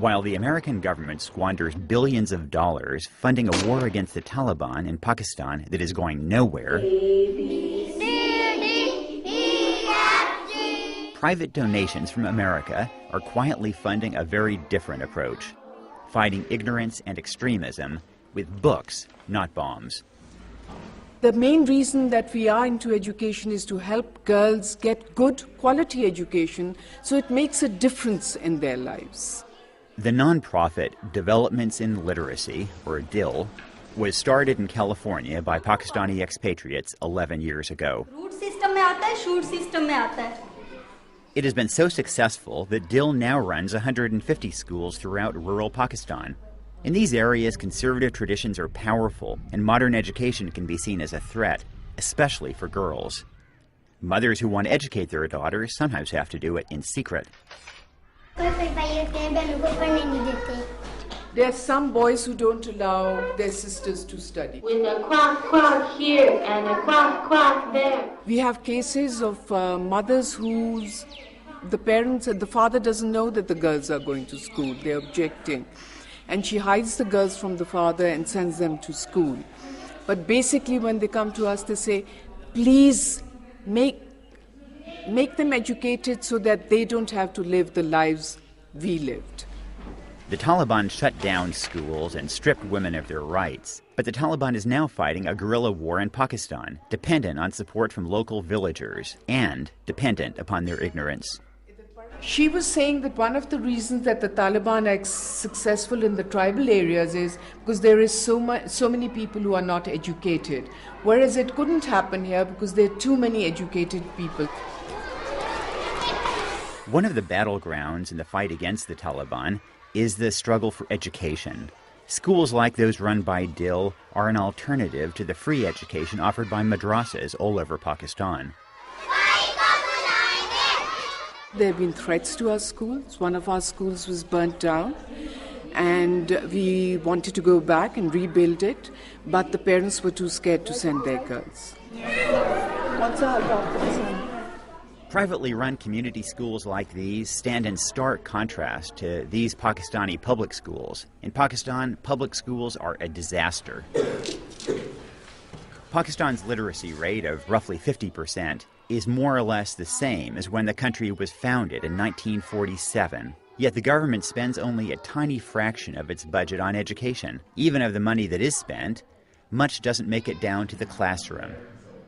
While the American government squanders billions of dollars funding a war against the Taliban in Pakistan that is going nowhere, private donations from America are quietly funding a very different approach, fighting ignorance and extremism with books, not bombs. The main reason that we are into education is to help girls get good quality education so it makes a difference in their lives. The nonprofit Developments in Literacy, or DIL, was started in California by Pakistani expatriates 11 years ago. It has been so successful that DIL now runs 150 schools throughout rural Pakistan. In these areas, conservative traditions are powerful, and modern education can be seen as a threat, especially for girls. Mothers who want to educate their daughters sometimes have to do it in secret. There are some boys who don't allow their sisters to study. With a quack quack here and a quack quack there. We have cases of mothers whose the father doesn't know that the girls are going to school. They're objecting. And she hides the girls from the father and sends them to school. But basically when they come to us, they say, please make them educated so that they don't have to live the lives we lived. The Taliban shut down schools and stripped women of their rights. But the Taliban is now fighting a guerrilla war in Pakistan, dependent on support from local villagers and dependent upon their ignorance. She was saying that one of the reasons that the Taliban are successful in the tribal areas is because there is so many people who are not educated, whereas it couldn't happen here because there are too many educated people. One of the battlegrounds in the fight against the Taliban is the struggle for education. Schools like those run by DIL are an alternative to the free education offered by madrasas all over Pakistan. There have been threats to our schools. One of our schools was burnt down, and we wanted to go back and rebuild it, but the parents were too scared to send their girls. Privately run community schools like these stand in stark contrast to these Pakistani public schools. In Pakistan, public schools are a disaster. Pakistan's literacy rate of roughly 50% is more or less the same as when the country was founded in 1947. Yet the government spends only a tiny fraction of its budget on education. Even of the money that is spent, much doesn't make it down to the classroom.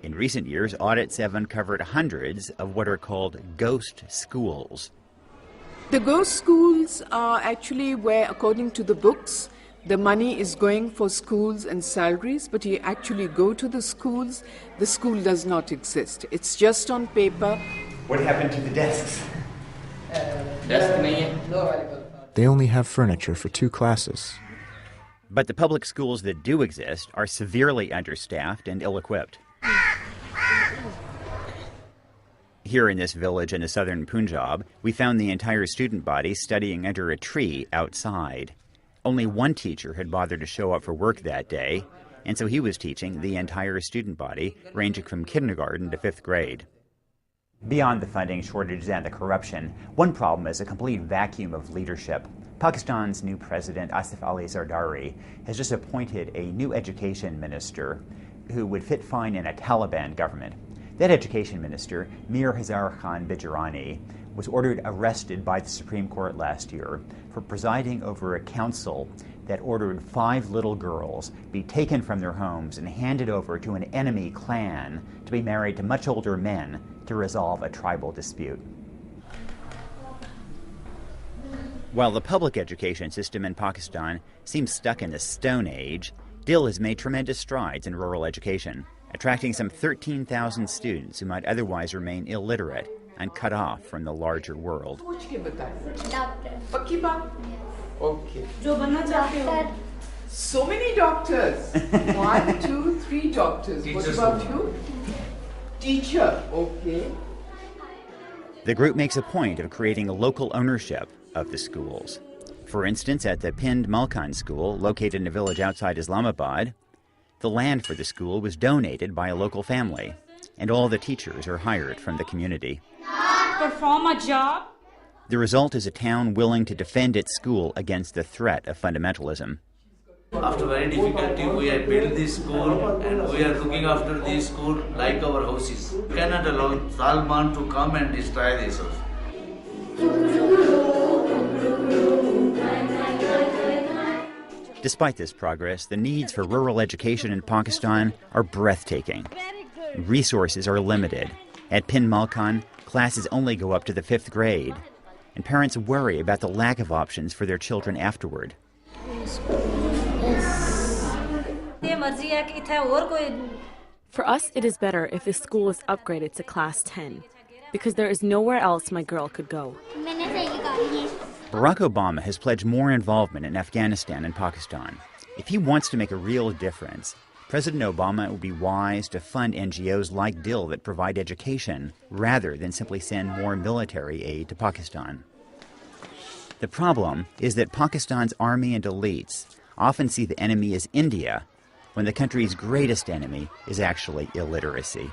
In recent years, audits have uncovered hundreds of what are called ghost schools. The ghost schools are actually where, according to the books, the money is going for schools and salaries, but you actually go to the schools, the school does not exist. It's just on paper. What happened to the desks? They only have furniture for 2 classes. But the public schools that do exist are severely understaffed and ill-equipped. Here in this village in the southern Punjab, we found the entire student body studying under a tree outside. Only one teacher had bothered to show up for work that day, and so he was teaching the entire student body, ranging from kindergarten to 5th grade. Beyond the funding shortages and the corruption, one problem is a complete vacuum of leadership. Pakistan's new president, Asif Ali Zardari, has just appointed a new education minister who would fit fine in a Taliban government. That education minister, Mir Hazar Khan Bijrani, was ordered arrested by the Supreme Court last year for presiding over a council that ordered 5 little girls be taken from their homes and handed over to an enemy clan to be married to much older men to resolve a tribal dispute. While the public education system in Pakistan seems stuck in the Stone Age, DIL has made tremendous strides in rural education, attracting some 13,000 students who might otherwise remain illiterate and cut off from the larger world. Okay. So many doctors. 1, 2, 3 doctors. What about you? Teacher. Okay. The group makes a point of creating a local ownership of the schools. For instance, at the Pind Malkan School, located in a village outside Islamabad, the land for the school was donated by a local family, and all the teachers are hired from the community. Perform a job The result is a town willing to defend its school against the threat of fundamentalism. After very difficulty, we have built this school and we are looking after this school like our houses. We cannot allow Salman to come and destroy this house. Despite this progress, the needs for rural education in Pakistan are breathtaking. Resources are limited. At Pin Malkan, classes only go up to the 5th grade, and parents worry about the lack of options for their children afterward. For us, it is better if the school is upgraded to class 10, because there is nowhere else my girl could go. Barack Obama has pledged more involvement in Afghanistan and Pakistan. If he wants to make a real difference, President Obama would be wise to fund NGOs like DIL that provide education rather than simply send more military aid to Pakistan. The problem is that Pakistan's army and elites often see the enemy as India, when the country's greatest enemy is actually illiteracy.